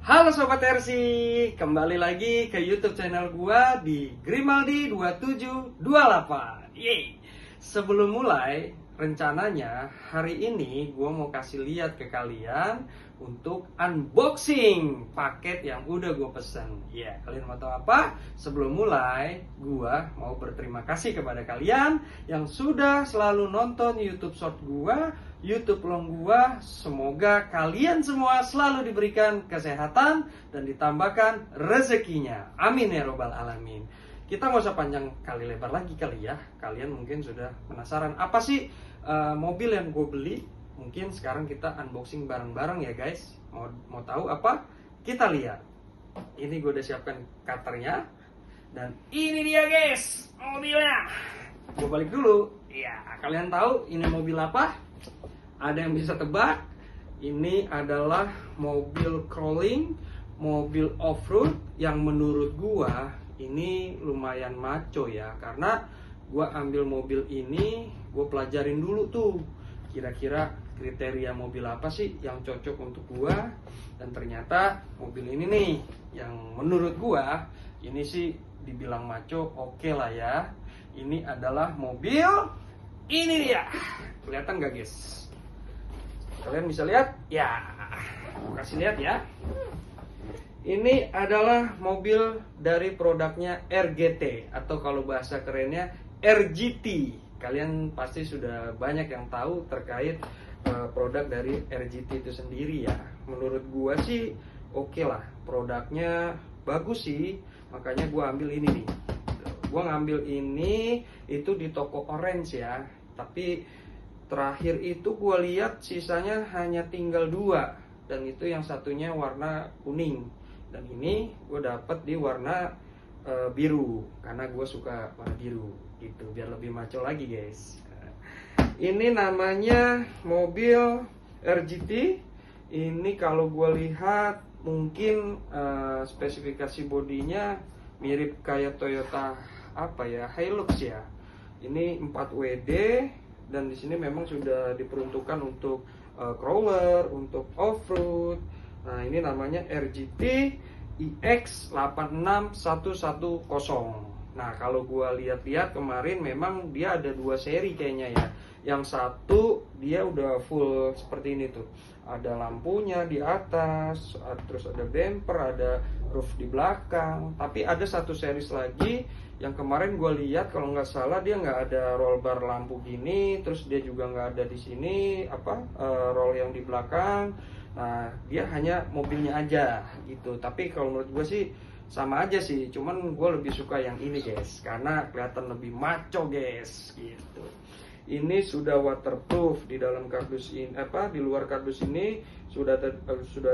Halo Sobat RC, kembali lagi ke YouTube channel gua di Grimaldi 2728. Yeay. Sebelum mulai, rencananya hari ini gua mau kasih lihat ke kalian untuk unboxing paket yang udah gua pesen. Ya, kalian mau tahu apa? Sebelum mulai, gua mau berterima kasih kepada kalian yang sudah selalu nonton YouTube Short gua, YouTube long gua. Semoga kalian semua selalu diberikan kesehatan dan ditambahkan rezekinya. Amin ya robbal alamin. Kita nggak usah panjang kali lebar lagi kali ya. Kalian mungkin sudah penasaran apa sih mobil yang gue beli. Mungkin sekarang kita unboxing bareng-bareng ya guys. Mau tahu apa? Kita lihat. Ini gue udah siapkan cutternya. Dan ini dia guys, mobilnya. Gue balik dulu. Ya, kalian tahu ini mobil apa? Ada yang bisa tebak? Ini adalah mobil crawling, mobil off-road yang menurut gua ini lumayan maco ya. Karena gua ambil mobil ini, gua pelajarin dulu tuh kira-kira kriteria mobil apa sih yang cocok untuk gua. Dan ternyata mobil ini nih yang menurut gua ini sih dibilang maco, oke lah ya. Ini adalah mobil, ini dia. Kelihatan gak guys? Kalian bisa lihat? Ya, aku kasih lihat ya. Ini adalah mobil dari produknya RGT atau kalau bahasa kerennya RGT. Kalian pasti sudah banyak yang tahu terkait produk dari RGT itu sendiri ya. Menurut gua sih oke lah, produknya bagus sih. Makanya gua ambil ini nih. Gua ngambil ini itu di toko Orange ya. Tapi terakhir itu gue lihat sisanya hanya tinggal 2. Dan itu yang satunya warna kuning. Dan ini gue dapet di warna biru. Karena gue suka warna biru gitu. Biar lebih maco lagi guys. Ini namanya mobil RGT. Ini kalau gue lihat mungkin spesifikasi bodinya mirip kayak Toyota apa ya, Hilux ya. Ini 4WD. Dan di sini memang sudah diperuntukkan untuk crawler, untuk off-road. Nah, ini namanya RGT EX86110. Nah, kalau gua lihat-lihat kemarin memang dia ada 2 seri kayaknya ya. Yang satu dia udah full seperti ini tuh. Ada lampunya di atas, terus ada bumper, ada roof di belakang. Tapi ada satu series lagi yang kemarin gue lihat kalau nggak salah dia nggak ada roll bar lampu gini, terus dia juga nggak ada di sini roll yang di belakang. Nah, dia hanya mobilnya aja gitu. Tapi kalau menurut gue sih sama aja sih, cuman gue lebih suka yang ini guys karena kelihatan lebih maco guys gitu. Ini sudah waterproof di dalam kardus ini, di luar kardus ini sudah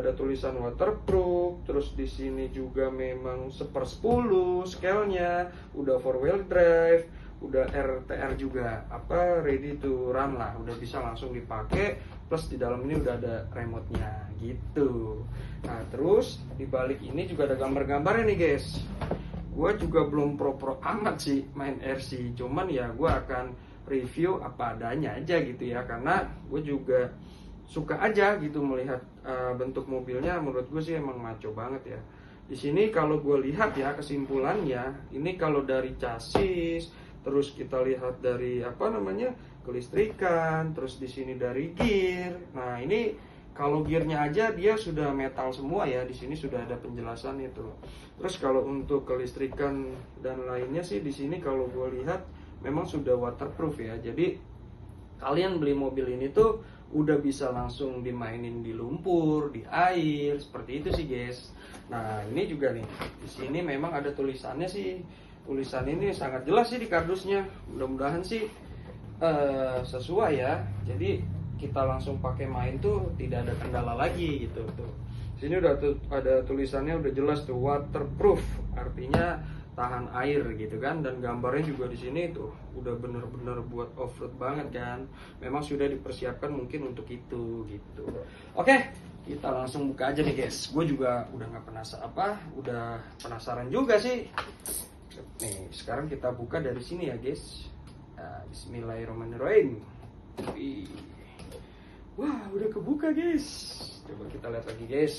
ada tulisan waterproof. Terus di sini juga memang 1/10 scale-nya, udah 4-wheel drive, udah RTR juga, ready to run lah, udah bisa langsung dipakai. Plus di dalam ini udah ada remote-nya gitu. Nah, terus di balik ini juga ada gambar-gambarnya nih guys. Gue juga belum pro-pro amat sih main RC, cuman ya gue akan review apa adanya aja gitu ya, karena gue juga suka aja gitu melihat bentuk mobilnya. Menurut gue sih emang maco banget ya. Di sini kalau gue lihat ya kesimpulannya, ini kalau dari chassis, terus kita lihat dari kelistrikan, terus di sini dari gear. Nah, ini kalau gearnya aja dia sudah metal semua ya. Di sini sudah ada penjelasan itu. Terus kalau untuk kelistrikan dan lainnya sih di sini kalau gue lihat memang sudah waterproof ya. Jadi kalian beli mobil ini tuh udah bisa langsung dimainin di lumpur, di air, seperti itu sih guys. Nah, ini juga nih. Di sini memang ada tulisannya sih. Tulisan ini sangat jelas sih di kardusnya. Mudah-mudahan sih sesuai ya. Jadi kita langsung pakai main tuh tidak ada kendala lagi gitu tuh. Sini udah ada tulisannya udah jelas tuh waterproof, artinya tahan air gitu kan. Dan gambarnya juga di sini tuh udah bener-bener buat off-road banget kan. Memang sudah dipersiapkan mungkin untuk itu gitu. Oke, kita langsung buka aja nih guys. Gue juga udah udah penasaran juga sih. Nih, sekarang kita buka dari sini ya guys. Nah, bismillahirrahmanirrahim. Wah, udah kebuka guys. Coba kita lihat lagi guys.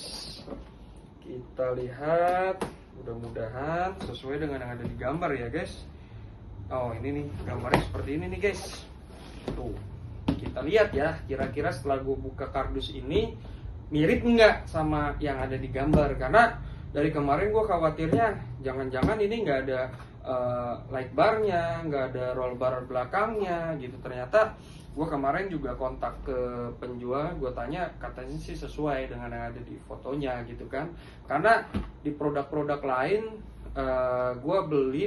Kita lihat, mudah-mudahan sesuai dengan yang ada di gambar ya guys. Oh ini nih gambarnya seperti ini nih guys. Tuh, kita lihat ya, kira-kira setelah gue buka kardus ini mirip nggak sama yang ada di gambar. Karena dari kemarin gue khawatirnya jangan-jangan ini nggak ada light barnya, nggak ada roll bar belakangnya gitu. Ternyata gue kemarin juga kontak ke penjual, gue tanya, katanya sih sesuai dengan yang ada di fotonya gitu kan. Karena di produk-produk lain gue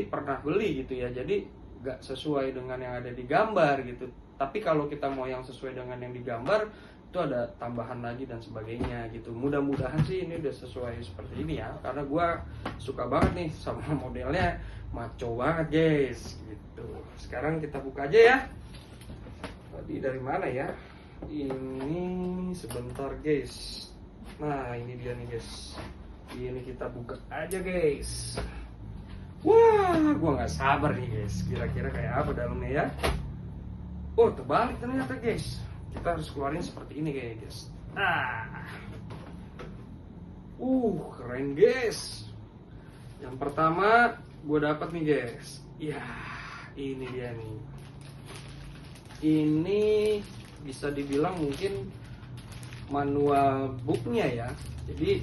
pernah beli gitu ya, jadi nggak sesuai dengan yang ada di gambar gitu. Tapi kalau kita mau yang sesuai dengan yang digambar, itu ada tambahan lagi dan sebagainya gitu. Mudah-mudahan sih ini udah sesuai seperti ini ya, karena gue suka banget nih sama modelnya, maco banget guys gitu. Sekarang kita buka aja ya. Tadi dari mana ya? Ini sebentar guys. Nah ini dia nih guys. Ini kita buka aja guys. Wah, gua nggak sabar nih guys. Kira-kira kayak apa dalamnya ya? Oh, terbalik ternyata guys. Kita harus keluarin seperti ini guys. Keren guys. Yang pertama gue dapat nih guys. Ya, ini dia nih. Ini bisa dibilang mungkin manual booknya ya. Jadi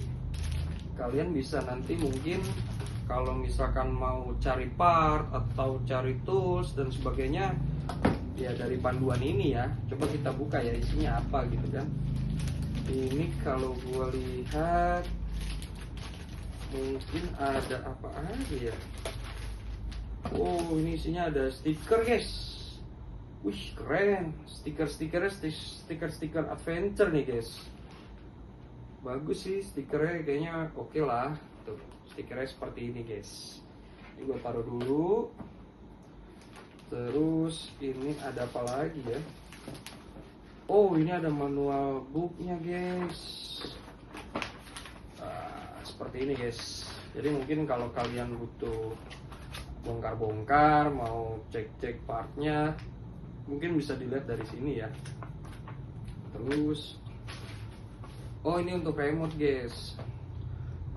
kalian bisa nanti mungkin kalau misalkan mau cari part atau cari tools dan sebagainya, ya dari panduan ini ya. Coba kita buka ya isinya apa gitu kan. Ini kalau gua lihat mungkin ada apa aja ya. Oh ini isinya ada stiker guys. Wih keren. Stiker-stikernya stiker adventure nih guys. Bagus sih stikernya, kayaknya oke lah. Tuh stikernya seperti ini guys. Ini gua taruh dulu. Terus ini ada apa lagi ya? Oh ini ada manual booknya guys. Seperti ini guys. Jadi mungkin kalau kalian butuh bongkar-bongkar, mau cek-cek partnya, mungkin bisa dilihat dari sini ya. Terus oh ini untuk remote guys.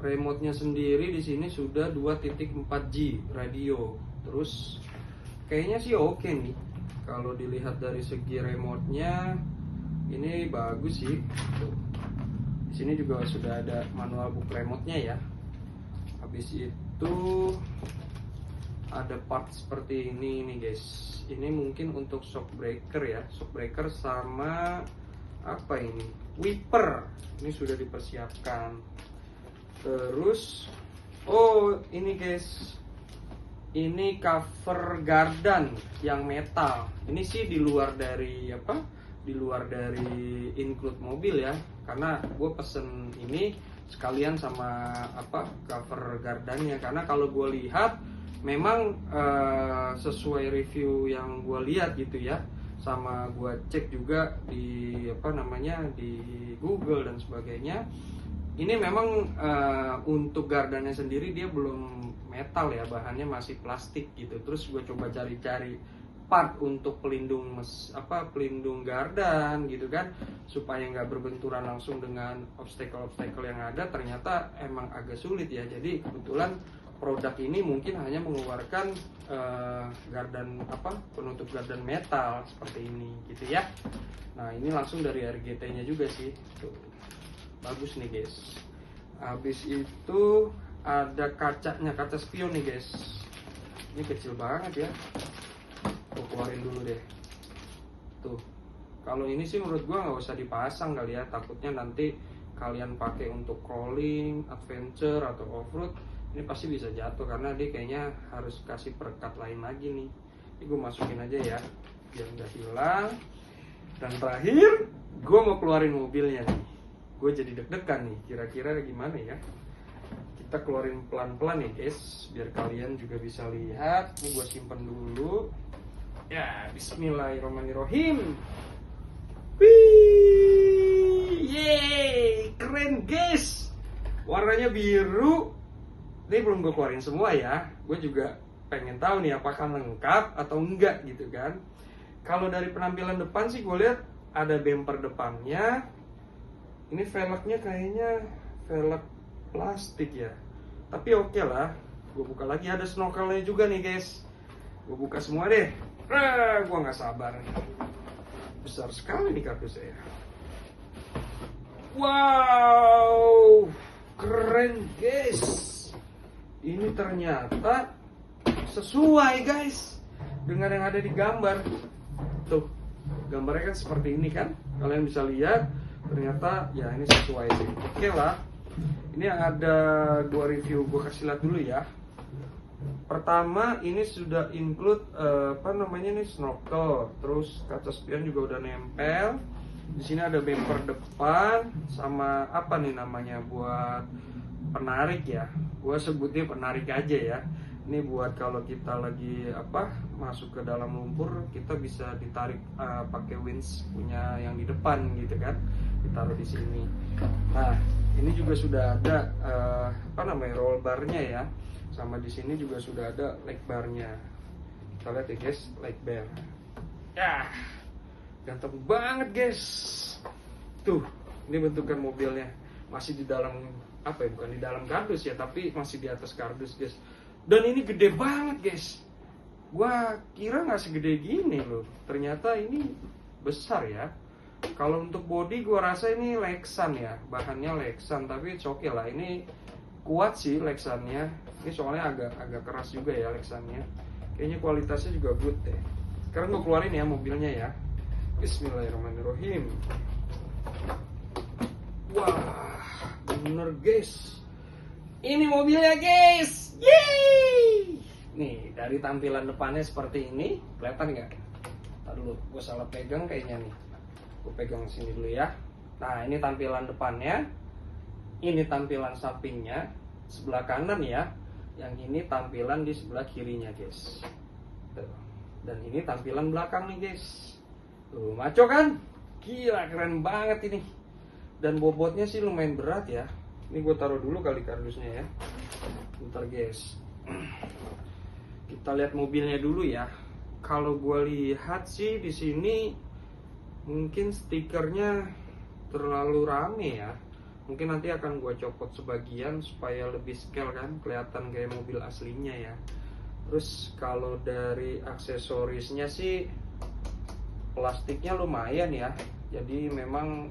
Remote-nya sendiri di sini sudah 2.4G radio. Terus kayaknya sih oke nih. Kalau dilihat dari segi remote-nya ini bagus sih. Tuh. Di sini juga sudah ada manual book remote-nya ya. Habis itu ada part seperti ini nih guys. Ini mungkin untuk shock breaker ya. Shock breaker sama apa ini? Wiper. Ini sudah dipersiapkan. Terus oh ini guys. Ini cover gardan yang metal. Ini sih di luar dari apa? Di luar dari include mobil ya. Karena gue pesen ini sekalian sama apa? Cover gardannya. Karena kalau gue lihat memang sesuai review yang gue lihat gitu ya. Sama gue cek juga di apa namanya di Google dan sebagainya. Ini memang untuk gardannya sendiri dia belum metal ya, bahannya masih plastik gitu. Terus gue coba cari-cari part untuk pelindung pelindung gardan gitu kan, supaya nggak berbenturan langsung dengan obstacle yang ada. Ternyata emang agak sulit ya. Jadi kebetulan produk ini mungkin hanya mengeluarkan gardan penutup gardan metal seperti ini gitu ya. Nah ini langsung dari RGT-nya juga sih. Tuh. Bagus nih guys. Habis itu ada kacanya, kaca spion nih guys. Ini kecil banget ya. Aku keluarin dulu deh. Tuh. Kalau ini sih menurut gua nggak usah dipasang kali ya. Takutnya nanti kalian pakai untuk crawling, adventure atau off-road, ini pasti bisa jatuh karena dia kayaknya harus kasih perekat lain lagi nih. Ini gue masukin aja ya biar nggak hilang. Dan terakhir gue mau keluarin mobilnya nih. Gue jadi deg-degan nih, kira-kira gimana ya. Kita keluarin pelan-pelan nih guys, biar kalian juga bisa lihat. Ini gue simpen dulu. Ya, bismillahirrahmanirrahim. Wih, yeay, keren guys. Warnanya biru. Ini belum gue keluarin semua ya. Gue juga pengen tahu nih apakah lengkap atau enggak gitu kan. Kalau dari penampilan depan sih gue lihat ada bumper depannya. Ini velgnya kayaknya velg plastik ya, tapi oke lah. Gue buka lagi, ada snorkelnya juga nih guys. Gue buka semua deh. Gue nggak sabar. Besar sekali nih kardusnya. Wow, keren guys. Ini ternyata sesuai guys dengan yang ada di gambar. Tuh, gambarnya kan seperti ini kan. Kalian bisa lihat, ternyata ya ini sesuai sih. Oke lah. Ini yang ada gua review, gua kasih lihat dulu ya. Pertama, ini sudah include ini snorkel, terus kaca spion juga udah nempel. Di sini ada bumper depan sama apa nih namanya buat penarik ya. Gua sebutnya penarik aja ya. Ini buat kalau kita lagi masuk ke dalam lumpur, kita bisa ditarik pakai winch punya yang di depan gitu kan, ditaruh di sini. Nah, ini juga sudah ada roll barnya ya, sama di sini juga sudah ada leg barnya. Kita lihat ya guys, leg bar. Ya, ganteng banget guys. Tuh, ini bentukan mobilnya masih di dalam bukan di dalam kardus ya, tapi masih di atas kardus guys. Dan ini gede banget guys. Gua kira nggak segede gini loh. Ternyata ini besar ya. Kalau untuk body gua rasa ini Lexan ya, bahannya Lexan, tapi oke lah. Ini kuat sih Lexannya. Ini soalnya agak keras juga ya Lexannya. Kayaknya kualitasnya juga good deh. Sekarang gua keluarin ya mobilnya ya. Bismillahirrahmanirrahim. Wah, bener guys. Ini mobilnya guys. Yeay. Nih, dari tampilan depannya seperti ini. Kelihatan nggak? Ntar dulu, gue salah pegang kayaknya nih. Gue pegang sini dulu ya. Nah, ini tampilan depannya. Ini tampilan sampingnya. Sebelah kanan ya. Yang ini tampilan di sebelah kirinya guys. Tuh. Dan ini tampilan belakang nih guys. Tuh, maco kan? Gila, keren banget ini. Dan bobotnya sih lumayan berat ya. Ini gue taruh dulu kali kardusnya ya. Bentar guys. Kita lihat mobilnya dulu ya. Kalau gue lihat sih di sini mungkin stikernya terlalu rame ya. Mungkin nanti akan gue copot sebagian supaya lebih scale kan, kelihatan kayak mobil aslinya ya. Terus kalau dari aksesorisnya sih plastiknya lumayan ya. Jadi memang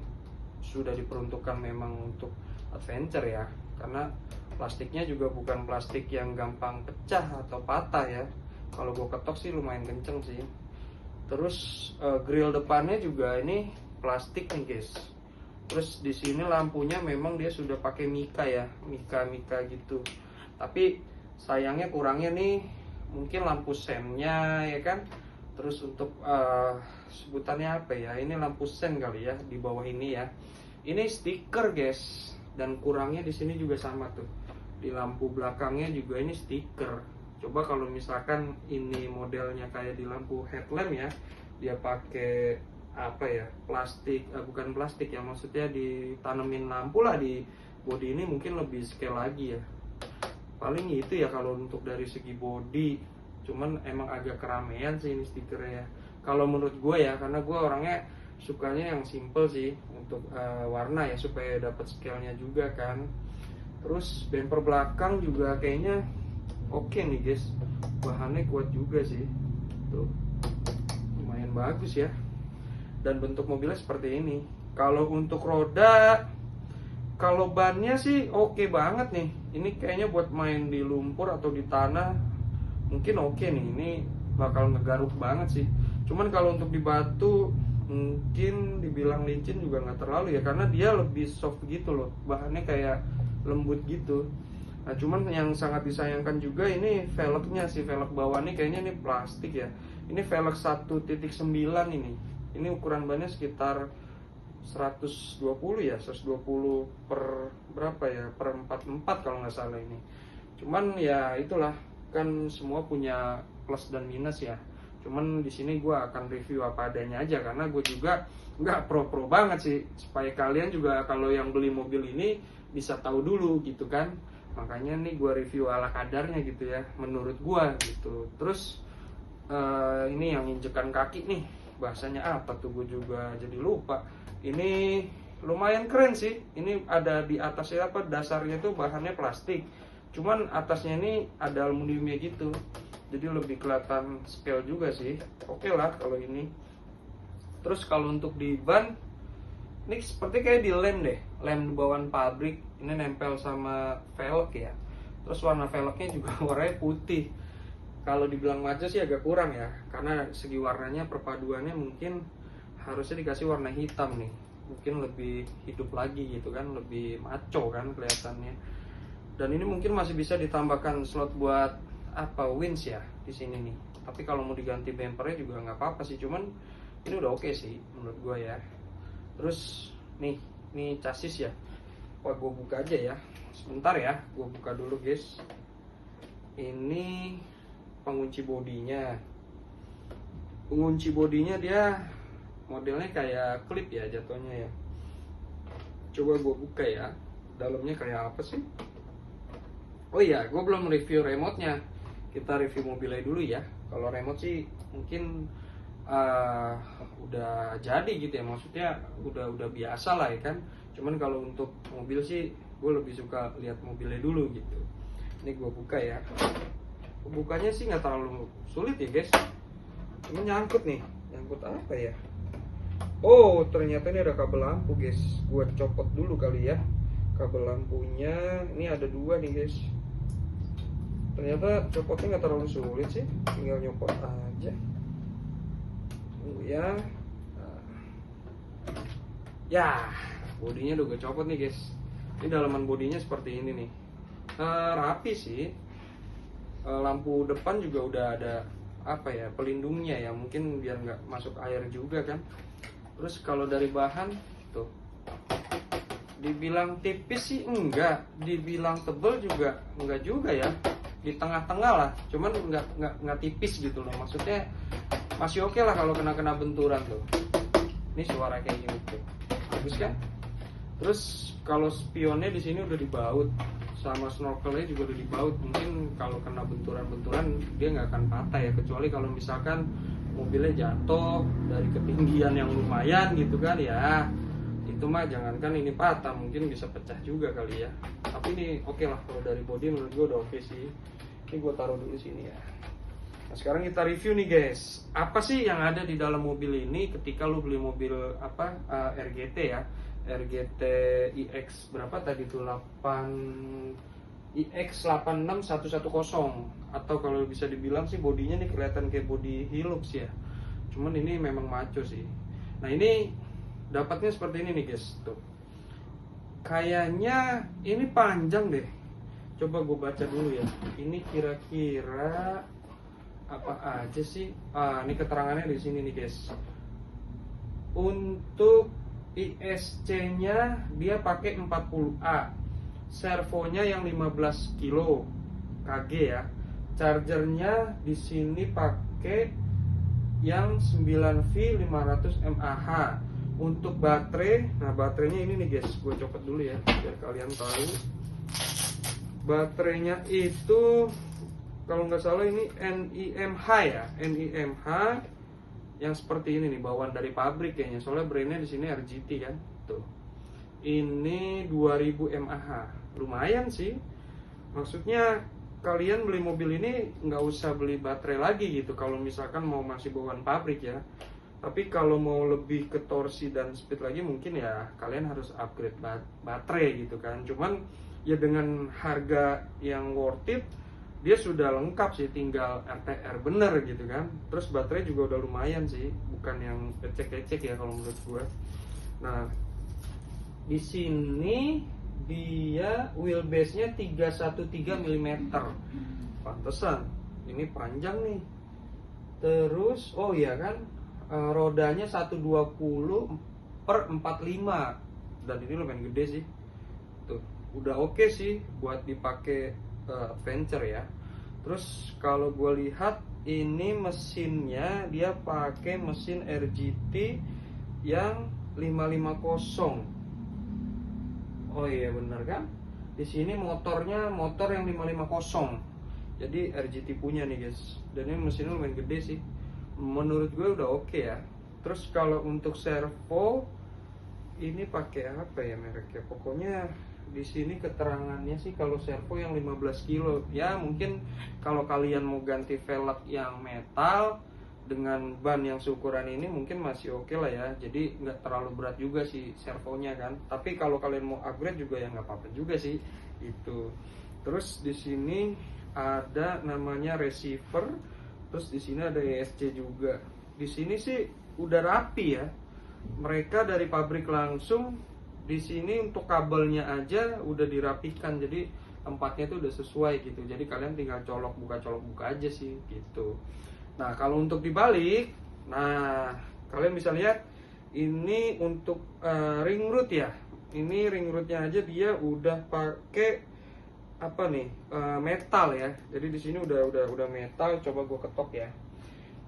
sudah diperuntukkan memang untuk adventure ya, karena plastiknya juga bukan plastik yang gampang pecah atau patah ya. Kalau gue ketok sih lumayan kenceng sih. Terus grill depannya juga ini plastik nih guys. Terus di sini lampunya memang dia sudah pakai mika ya, mika gitu. Tapi sayangnya kurangnya nih mungkin lampu sennya ya kan. Terus untuk sebutannya apa ya? Ini lampu sen kali ya di bawah ini ya. Ini stiker guys, dan kurangnya di sini juga sama tuh. Di lampu belakangnya juga ini stiker. Coba kalau misalkan ini modelnya kayak di lampu headlamp ya, dia pakai plastik, bukan plastik ya, maksudnya ditanemin lampu lah di body ini, mungkin lebih scale lagi ya. Paling itu ya kalau untuk dari segi body. Cuman emang agak keramaian sih ini stikernya ya. Kalau menurut gue ya, karena gue orangnya sukanya yang simple sih untuk warna ya, supaya dapat scale-nya juga kan. Terus bumper belakang juga kayaknya oke nih guys, bahannya kuat juga sih. Tuh, lumayan bagus ya. Dan bentuk mobilnya seperti ini. Kalau untuk roda, kalau bannya sih oke banget nih. Ini kayaknya buat main di lumpur atau di tanah mungkin oke nih. Ini bakal ngegaruk banget sih. Cuman kalau untuk di batu mungkin dibilang licin juga nggak terlalu ya, karena dia lebih soft gitu loh, bahannya kayak lembut gitu. Nah, cuman yang sangat disayangkan juga ini velgnya sih, velg bawah nih kayaknya ini plastik ya. Ini velg 1.9 ini. Ini ukuran bannya sekitar 120 ya, 120 per berapa ya, per 44 kalau nggak salah ini. Cuman ya itulah, kan semua punya plus dan minus ya. Cuman di sini gue akan review apa adanya aja, karena gue juga nggak pro banget sih, supaya kalian juga kalau yang beli mobil ini bisa tahu dulu gitu kan. Makanya nih gue review ala kadarnya gitu ya, menurut gue gitu. Terus ini yang injekan kaki nih, bahasanya apa tuh gue juga jadi lupa. Ini lumayan keren sih. Ini ada di atasnya apa, dasarnya tuh bahannya plastik, cuman atasnya ini ada aluminiumnya gitu, jadi lebih kelihatan scale juga sih. Oke lah kalau ini. Terus kalau untuk di ban, ini seperti kayak di lem deh, lem bawaan pabrik. Ini nempel sama velg ya. Terus warna velgnya juga warnanya putih. Kalau dibilang maco sih agak kurang ya, karena segi warnanya perpaduannya mungkin harusnya dikasih warna hitam nih, mungkin lebih hidup lagi gitu kan, lebih maco kan kelihatannya. Dan ini mungkin masih bisa ditambahkan slot buat apa, winch ya di sini nih. Tapi kalau mau diganti bumpernya juga nggak apa-apa sih, cuman ini udah oke sih menurut gue ya. Terus nih, ini chassis ya. Wah, gue buka aja ya. Sebentar ya, gue buka dulu guys. Ini pengunci bodinya. Pengunci bodinya dia modelnya kayak klip ya jatuhnya ya. Coba gue buka ya, dalamnya kayak apa sih. Oh iya, gue belum review remote-nya. Kita review mobilnya dulu ya. Kalau remote sih mungkin udah jadi gitu ya, maksudnya udah biasa lah ya kan. Cuman kalau untuk mobil sih gue lebih suka lihat mobilnya dulu gitu. Ini gue buka ya. Bukanya sih nggak terlalu sulit ya guys. Ini nyangkut nih, nyangkut apa ya? Oh, ternyata ini ada kabel lampu guys. Gue copot dulu kali ya kabel lampunya. Ini ada dua nih guys. Ternyata copotnya nggak terlalu sulit sih, tinggal nyopot aja. Ya, ya, bodinya udah gue copot nih guys. Ini dalaman bodinya seperti ini nih. Rapi sih. Lampu depan juga udah ada apa ya, pelindungnya ya, mungkin biar nggak masuk air juga kan. Terus kalau dari bahan tuh, dibilang tipis sih enggak, dibilang tebel juga enggak juga ya, di tengah-tengah lah. Cuman nggak tipis gitu loh, maksudnya masih oke lah kalau kena benturan tuh. Ini suara kayak gini tuh, bagus kan. Terus kalau spionnya di sini udah dibaut, sama snorkelnya juga udah dibaut. Mungkin kalau kena benturan dia nggak akan patah ya, kecuali kalau misalkan mobilnya jatuh dari ketinggian yang lumayan gitu kan ya, itu mah jangankan ini patah, mungkin bisa pecah juga kali ya. Tapi ini oke lah, kalau dari body menurut gue udah oke sih. Ini gue taruh dulu sini ya. Nah, sekarang kita review nih guys, apa sih yang ada di dalam mobil ini ketika lu beli mobil apa, RGT ya, RGT iX berapa tadi tuh, 8 iX 86110, atau kalau bisa dibilang sih bodinya nih kelihatan kayak body Hilux ya, cuman ini memang maco sih. Nah, ini dapatnya seperti ini nih guys tuh, kayaknya ini panjang deh. Coba gue baca dulu ya, ini kira-kira apa aja sih. Ini keterangannya di sini nih guys. Untuk ISC-nya dia pakai 40A, servonya yang 15 kilo kg ya. Chargernya di sini pakai yang 9V 500 mAh. Untuk baterai, nah baterainya ini nih guys, gue copot dulu ya biar kalian tahu. Baterainya itu kalau nggak salah ini NIMH ya, NIMH yang seperti ini nih, bawaan dari pabrik kayaknya, soalnya brandnya di sini RGT kan tuh. Ini 2000 mAh, lumayan sih. Maksudnya kalian beli mobil ini nggak usah beli baterai lagi gitu kalau misalkan mau masih bawaan pabrik ya. Tapi kalau mau lebih ke torsi dan speed lagi mungkin ya kalian harus upgrade baterai gitu kan. Cuman ya dengan harga yang worth it, dia sudah lengkap sih, tinggal RTR bener gitu kan. Terus baterai juga udah lumayan sih, bukan yang ecek-ecek ya kalau menurut gua. Nah, di sini dia wheelbase-nya 313 mm. Pantesan ini panjang nih. Terus oh iya kan, rodanya 120/45, dan ini lumayan gede sih. Tuh, udah oke sih buat dipakai adventure ya. Terus kalau gue lihat ini mesinnya dia pakai mesin RGT yang 550. Oh iya bener kan? Di sini motornya motor yang 550. Jadi RGT punya nih guys. Dan ini mesinnya lumayan gede sih. Menurut gue udah oke ya. Terus kalau untuk servo ini pakai apa ya mereknya, pokoknya di sini keterangannya sih kalau servo yang 15 kilo ya. Mungkin kalau kalian mau ganti velg yang metal dengan ban yang seukuran ini mungkin masih oke lah ya, jadi nggak terlalu berat juga sih servonya kan. Tapi kalau kalian mau upgrade juga ya nggak apa-apa juga sih itu. Terus di sini ada namanya receiver, terus di sini ada ESC juga. Di sini sih udah rapi ya, mereka dari pabrik langsung. Di sini untuk kabelnya aja udah dirapikan, jadi tempatnya itu udah sesuai gitu, jadi kalian tinggal colok buka aja sih gitu. Nah kalau untuk dibalik, nah kalian bisa lihat ini untuk ring root ya. Ini ring rootnya aja dia udah pakai apa nih, metal ya. Jadi di sini udah metal. Coba gue ketok ya.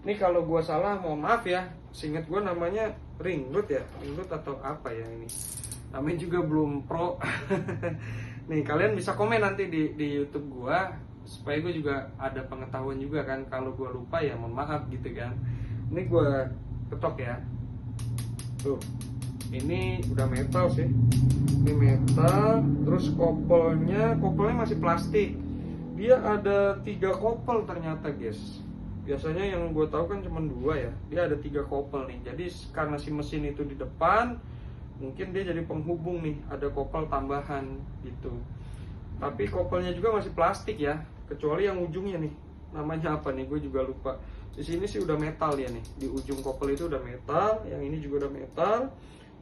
Ini kalau gue salah mohon maaf ya. Seingat gue namanya ring root ya, ring root atau apa ya ini. Namanya juga belum pro. Nih kalian bisa komen nanti di YouTube gue, supaya gue juga ada pengetahuan juga kan. Kalau gue lupa ya mohon maaf gitu kan. Ini gue ketok ya. Tuh, ini udah metal sih. Ini metal. Terus kopelnya masih plastik. Dia ada 3 kopel ternyata guys. Biasanya yang gue tahu kan cuma 2 ya. Dia ada 3 kopel nih. Jadi karena si mesin itu di depan, mungkin dia jadi penghubung nih, ada kopel tambahan gitu. Tapi kopelnya juga masih plastik ya, kecuali yang ujungnya nih, namanya apa nih, gue juga lupa. Di sini sih udah metal ya nih, di ujung kopel itu udah metal, yang ini juga udah metal.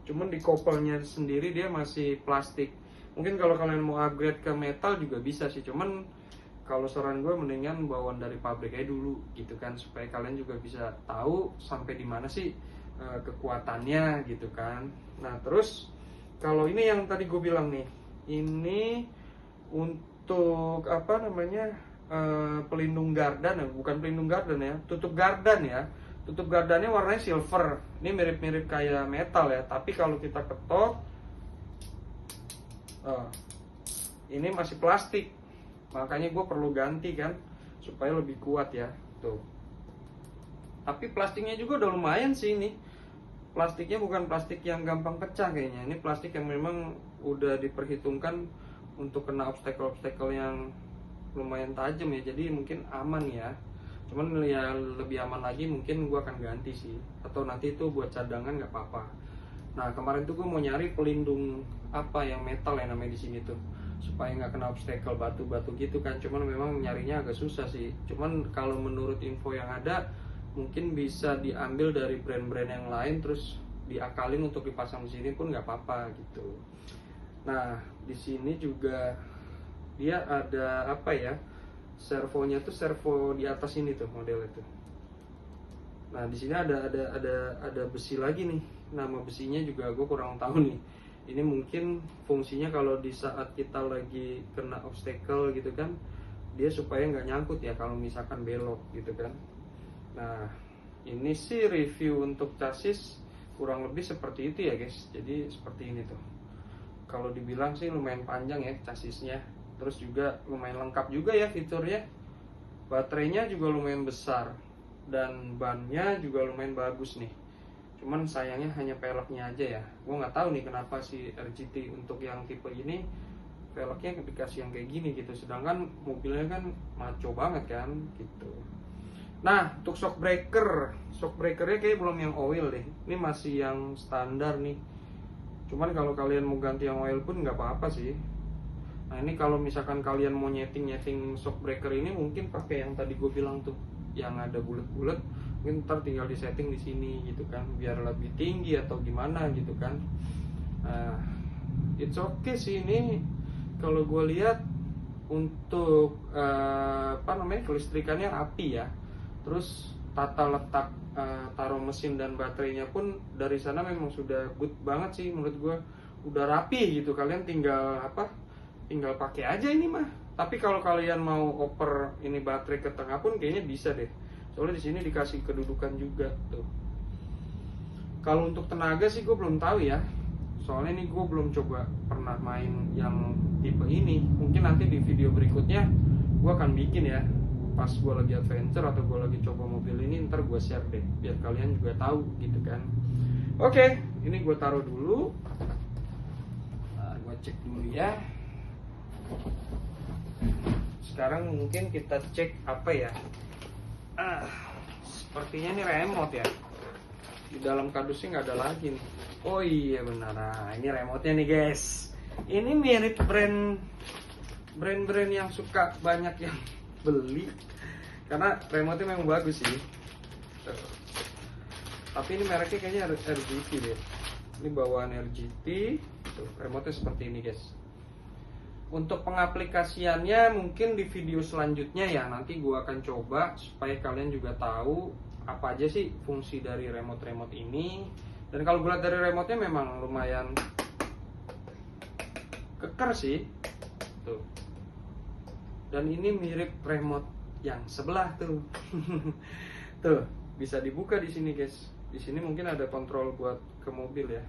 Cuman di kopelnya sendiri dia masih plastik. Mungkin kalau kalian mau upgrade ke metal juga bisa sih, cuman kalau saran gue mendingan bawaan dari pabrik aja dulu gitu kan, supaya kalian juga bisa tahu sampai di mana sih kekuatannya gitu kan. Nah terus kalau ini yang tadi gue bilang nih, ini untuk apa namanya, pelindung gardan ya, bukan pelindung gardan ya, tutup gardan ya. Tutup gardannya warnanya silver. Ini mirip-mirip kayak metal ya, tapi kalau kita ketok, ini masih plastik. Makanya gue perlu ganti kan, supaya lebih kuat ya. Tuh. Tapi plastiknya juga udah lumayan sih ini. Plastiknya bukan plastik yang gampang pecah kayaknya. Ini plastik yang memang udah diperhitungkan untuk kena obstacle-obstacle yang lumayan tajam ya. Jadi mungkin aman ya. Cuman ya lebih aman lagi mungkin gue akan ganti sih. Atau nanti itu buat cadangan nggak apa-apa. Nah kemarin tuh gue mau nyari pelindung apa yang metal ya namanya di sini tuh, supaya nggak kena obstacle batu-batu gitu kan. Cuman memang nyarinya agak susah sih. Cuman kalau menurut info yang ada, mungkin bisa diambil dari brand-brand yang lain terus diakalin untuk dipasang di sini pun nggak apa-apa gitu. Nah di sini juga dia ada apa ya, servonya tuh servo di atas ini tuh model itu. Nah di sini ada besi lagi nih. Nama besinya juga gue kurang tahu nih. Ini mungkin fungsinya kalau di saat kita lagi kena obstacle gitu kan, dia supaya nggak nyangkut ya kalau misalkan belok gitu kan. Nah ini sih review untuk chassis kurang lebih seperti itu ya guys. Jadi seperti ini tuh. Kalau dibilang sih lumayan panjang ya chassisnya. Terus juga lumayan lengkap juga ya fiturnya. Baterainya juga lumayan besar. Dan bannya juga lumayan bagus nih. Cuman sayangnya hanya velgnya aja ya. Gue nggak tahu nih kenapa si RGT untuk yang tipe ini velgnya dikasih yang kayak gini gitu. Sedangkan mobilnya kan maco banget kan gitu. Nah, untuk shock breakernya kayak belum yang oil deh. Ini masih yang standar nih. Cuman kalau kalian mau ganti yang oil pun nggak apa-apa sih. Nah ini kalau misalkan kalian mau nyeting shock breaker ini, mungkin pakai yang tadi gue bilang tuh, yang ada bulat-bulat. Mungkin ntar tinggal disetting di sini gitu kan, biar lebih tinggi atau gimana gitu kan. It's okay sih ini. Kalau gue lihat untuk apa namanya, kelistrikannya api ya. Terus tata letak taruh mesin dan baterainya pun dari sana memang sudah good banget sih menurut gue. Udah rapi gitu, kalian tinggal pakai aja ini mah. Tapi kalau kalian mau oper ini baterai ke tengah pun kayaknya bisa deh. Soalnya di sini dikasih kedudukan juga tuh. Kalau untuk tenaga sih gue belum tahu ya. Soalnya ini gue belum coba pernah main yang tipe ini. Mungkin nanti di video berikutnya gue akan bikin ya. Pas gue lagi adventure atau gue lagi coba mobil ini, ntar gue share deh biar kalian juga tahu gitu kan. Oke, ini gue taruh dulu. Nah, gue cek dulu ya. Sekarang mungkin kita cek apa ya. Sepertinya ini remote ya. Di dalam kardusnya nggak ada lagi nih. Oh iya benar. Nah, ini remote-nya nih guys. Ini mirip brand-brand yang suka banyak yang beli. Karena remote-nya memang bagus sih. Tapi ini mereknya kayaknya RGT deh. Ini bawaan RGT. Tuh, remote-nya seperti ini guys. Untuk pengaplikasiannya mungkin di video selanjutnya ya. Nanti gua akan coba supaya kalian juga tahu apa aja sih fungsi dari remote ini. Dan kalau gue lihat dari remote-nya memang lumayan keker sih. Tuh. Dan ini mirip remote yang sebelah tuh. Tuh, bisa dibuka di sini guys. Di sini mungkin ada kontrol buat ke mobil ya.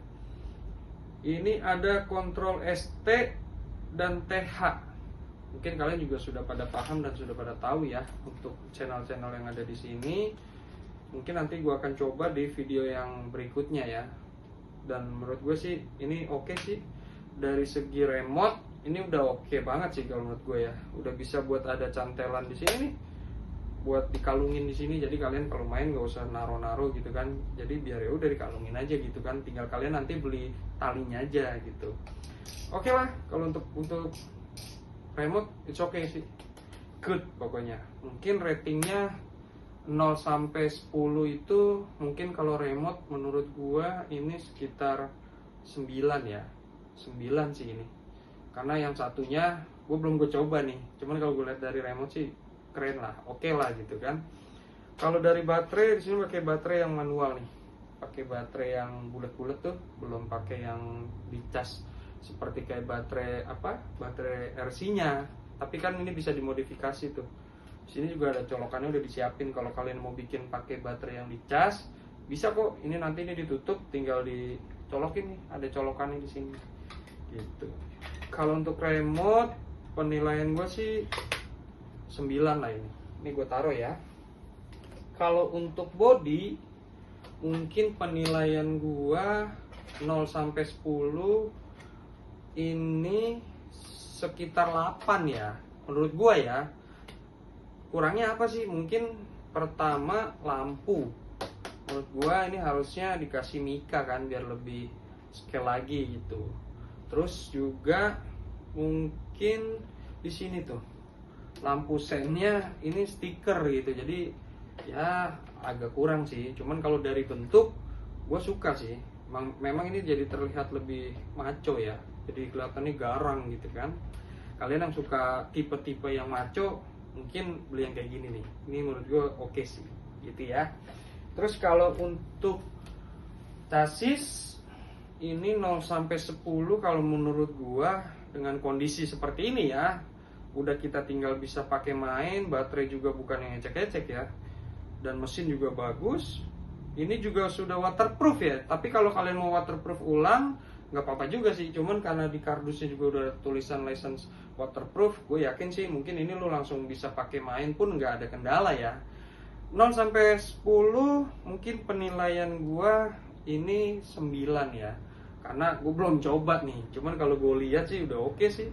Ini ada kontrol ST dan TH. Mungkin kalian juga sudah pada paham dan sudah pada tahu ya untuk channel-channel yang ada di sini. Mungkin nanti gue akan coba di video yang berikutnya ya. Dan menurut gue sih ini oke sih. Dari segi remote ini udah oke banget sih kalau menurut gue ya. Udah bisa buat ada cantelan di sini nih. Buat dikalungin di sini. Jadi kalian kalau main nggak usah naro-naro gitu kan. Jadi biar ya udah dikalungin aja gitu kan. Tinggal kalian nanti beli talinya aja gitu. Oke lah kalau untuk remote it's okay sih. Good pokoknya. Mungkin ratingnya 0 sampai 10 itu mungkin kalau remote menurut gua ini sekitar 9 ya. 9 sih ini. Karena yang satunya gua belum coba nih. Cuman kalau gue lihat dari remote sih keren lah. Oke lah gitu kan. Kalau dari baterai di sini pakai baterai yang manual nih. Pakai baterai yang bulat-bulat tuh, belum pakai yang dicas seperti kayak baterai baterai RC-nya. Tapi kan ini bisa dimodifikasi tuh. Sini juga ada colokannya udah disiapin kalau kalian mau bikin pakai baterai yang dicas, bisa kok. Ini nanti ini ditutup, tinggal dicolokin nih, ada colokannya di sini. Gitu. Kalau untuk remote penilaian gue sih 9 lah ini. Ini gue taruh ya. Kalau untuk body mungkin penilaian gue 0 sampai 10 ini sekitar 8 ya. Menurut gue ya. Kurangnya apa sih? Mungkin pertama lampu. Menurut gua ini harusnya dikasih mica kan biar lebih scale lagi gitu. Terus juga mungkin di sini tuh lampu sennya ini stiker gitu. Jadi ya agak kurang sih. Cuman kalau dari bentuk gua suka sih. Memang ini jadi terlihat lebih maco ya. Jadi kelihatannya garang gitu kan. Kalian yang suka tipe-tipe yang maco mungkin beli yang kayak gini nih. Ini menurut gue oke sih gitu ya. Terus kalau untuk chassis ini 0 sampai 10 kalau menurut gue dengan kondisi seperti ini ya, udah kita tinggal bisa pakai main. Baterai juga bukan yang ecek-ecek ya. Dan mesin juga bagus. Ini juga sudah waterproof ya. Tapi kalau kalian mau waterproof ulang nggak apa-apa juga sih. Cuman karena di kardusnya juga udah tulisan license waterproof, gue yakin sih mungkin ini lo langsung bisa pakai main pun nggak ada kendala ya. 0 sampai 10 mungkin penilaian gue ini 9 ya. Karena gue belum coba nih. Cuman kalau gue lihat sih udah oke sih.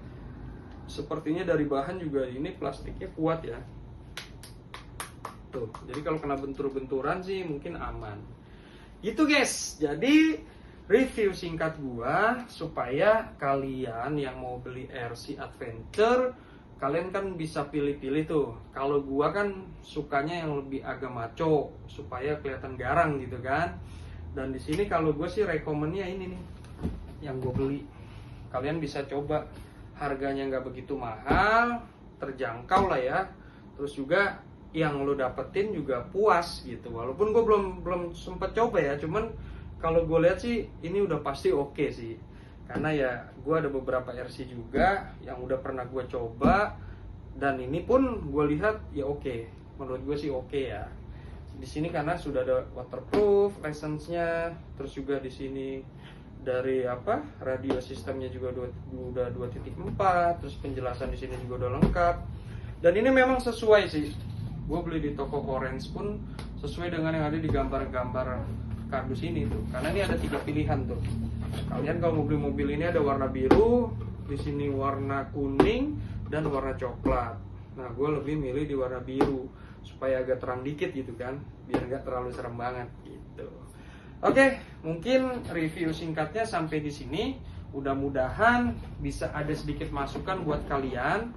Sepertinya dari bahan juga ini plastiknya kuat ya. Tuh, jadi kalau kena bentur-benturan sih mungkin aman. Gitu guys. Jadi review singkat gua supaya kalian yang mau beli RC Adventure kalian kan bisa pilih-pilih tuh. Kalau gua kan sukanya yang lebih agak maco supaya kelihatan garang gitu kan. Dan di sini kalau gua sih rekomennya ini nih yang gua beli. Kalian bisa coba, harganya nggak begitu mahal, terjangkau lah ya. Terus juga yang lo dapetin juga puas gitu. Walaupun gua belum sempet coba ya, cuman kalau gue lihat sih ini udah pasti oke sih. Karena ya gue ada beberapa RC juga yang udah pernah gue coba. Dan ini pun gue lihat ya oke. Menurut gue sih oke ya. Di sini karena sudah ada waterproof license-nya. Terus juga di sini dari radio sistemnya juga udah 2.4. Terus penjelasan di sini juga udah lengkap. Dan ini memang sesuai sih. Gue beli di toko Orange pun sesuai dengan yang ada di gambar-gambar kardus ini tuh, karena ini ada 3 pilihan tuh. Kalian kalau mobil-mobil ini ada warna biru, di sini warna kuning dan warna coklat. Nah, gue lebih milih di warna biru supaya agak terang dikit gitu kan, biar nggak terlalu serem banget gitu. Oke, mungkin review singkatnya sampai di sini. Mudah-mudahan bisa ada sedikit masukan buat kalian,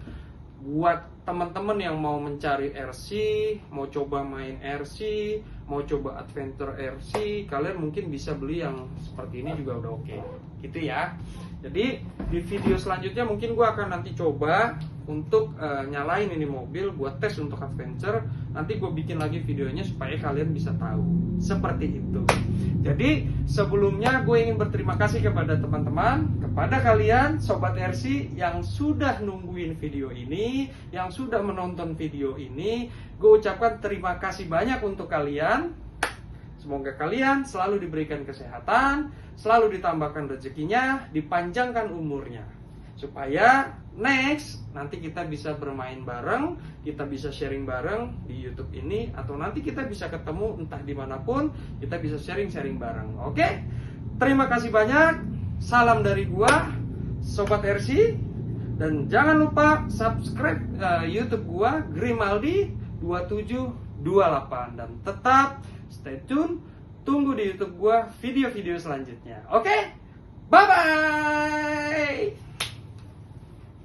buat teman-teman yang mau mencari RC, mau coba main RC, mau coba adventure RC, kalian mungkin bisa beli yang seperti ini juga udah oke. Gitu ya. Jadi di video selanjutnya mungkin gue akan nanti coba untuk nyalain ini mobil buat tes untuk adventure. Nanti gue bikin lagi videonya supaya kalian bisa tahu seperti itu. Jadi sebelumnya gue ingin berterima kasih kepada teman-teman, kepada kalian Sobat RC yang sudah nungguin video ini, yang sudah menonton video ini. Gue ucapkan terima kasih banyak untuk kalian. Semoga kalian selalu diberikan kesehatan, selalu ditambahkan rezekinya, dipanjangkan umurnya. Supaya next nanti kita bisa bermain bareng, kita bisa sharing bareng di YouTube ini, atau nanti kita bisa ketemu entah dimanapun, kita bisa sharing-sharing bareng. Oke? Terima kasih banyak. Salam dari gua, Sobat RC. Dan jangan lupa subscribe YouTube gua, Grimaldi 2728. Dan tetap stay tune, tunggu di YouTube gua video-video selanjutnya. Oke? Bye-bye!